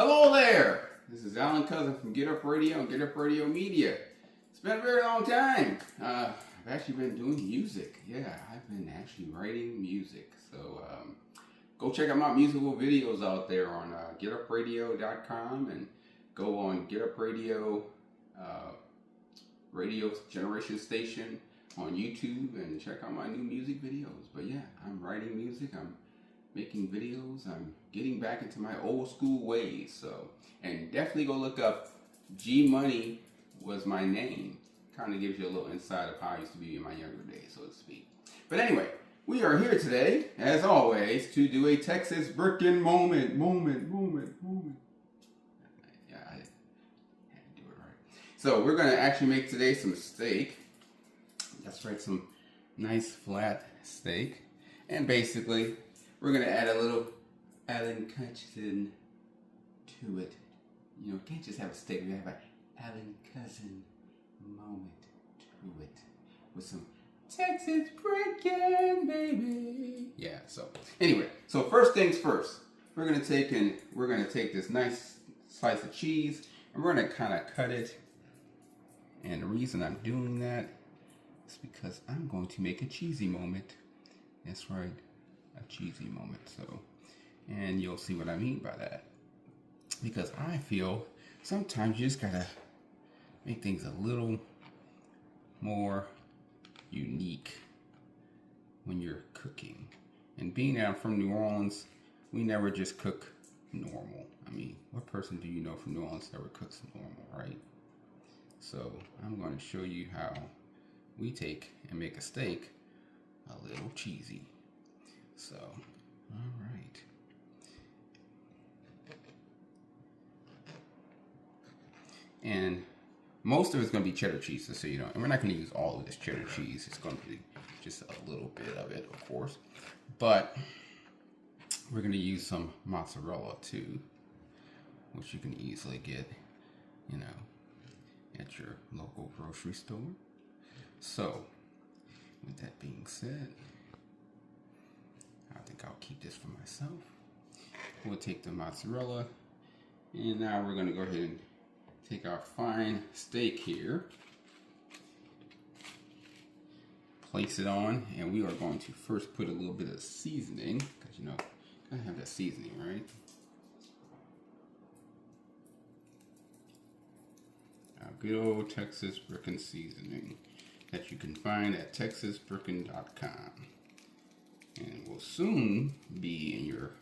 Hello there! This is Alan Cousin from Get Up Radio and Get Up Radio Media. It's been a very long time. I've actually been doing music. Yeah, I've been actually writing music. So go check out my musical videos out there on getupradio.com and go on Get Up Radio radio generation station on YouTube and check out my new music videos. But yeah, I'm writing music. I'm making videos. I'm getting back into my old school ways. So, and definitely go look up G Money was my name. Kind of gives you a little insight of how I used to be in my younger days, so to speak. But anyway, we are here today, as always, to do a Texas Bricken moment. Yeah, I had to do it right. So we're going to actually make today some steak. That's right, some nice flat steak. And basically, we're going to add a little Alan Cousin to it. You know, you can't just have a steak. We have an Alan Cousin moment to it. With some Texas Bricken, baby. Yeah, so anyway. So first things first. We're going to take this nice slice of cheese. And we're going to kind of cut it. And the reason I'm doing that is because I'm going to make a cheesy moment. That's right. A cheesy moment. So, and you'll see what I mean by that, because I feel sometimes you just gotta make things a little more unique when you're cooking. And being that I'm from New Orleans, we never just cook normal. I mean, what person do you know from New Orleans ever cooks normal, right? So I'm going to show you how we take and make a steak a little cheesy. So, all right. And most of it's going to be cheddar cheese, so you know. And we're not going to use all of this cheddar cheese. It's going to be just a little bit of it, of course. But we're going to use some mozzarella too, which you can easily get, you know, at your local grocery store. So, with that being said, I think I'll keep this for myself. We'll take the mozzarella, and now we're going to go ahead and take our fine steak here, place it on, and we are going to first put a little bit of seasoning, because you know, gotta have that seasoning, right? Our good old Texas Bricken Seasoning that you can find at texasbricken.com. And will soon be in your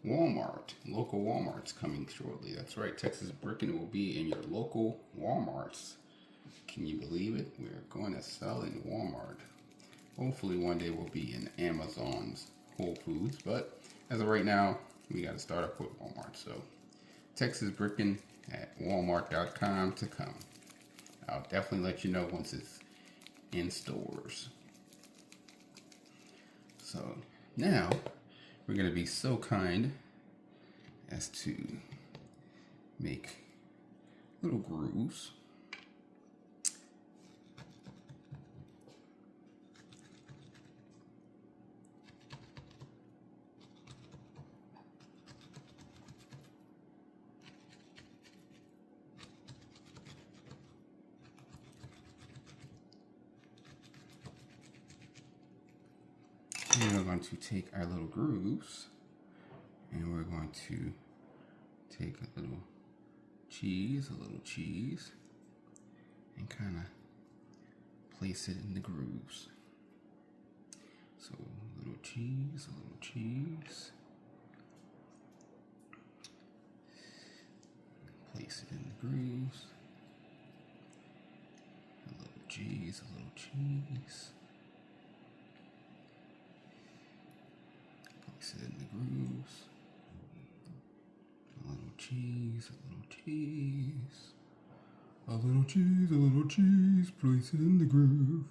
Walmart. Local Walmarts coming shortly. That's right, Texas Bricken will be in your local Walmarts. Can you believe it? We're going to sell in Walmart. Hopefully one day we'll be in Amazon's Whole Foods, but as of right now, we got to start up with Walmart. So Texas Bricken at walmart.com to come. I'll definitely let you know once it's in stores. So now we're going to be so kind as to make little grooves. And we're going to take our little grooves and we're going to take a little cheese, and kind of place it in the grooves. So a little cheese, place it in the grooves. A little cheese, place it in the grooves. A little cheese, place it in the groove.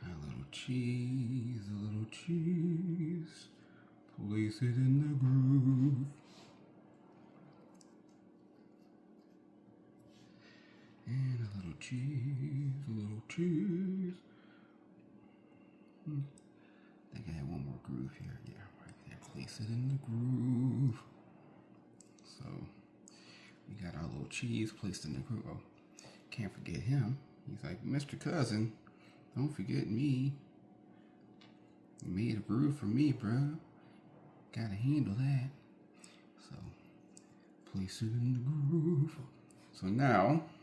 A little cheese, place it in the groove. And a little cheese. I think I have one more groove here. Yeah, right Place it in the groove. So we got our little cheese placed in the groove. Oh, can't forget him. He's like, Mr. Cousin, don't forget me. You made a groove for me, bro. Gotta handle that. So place it in the groove. So now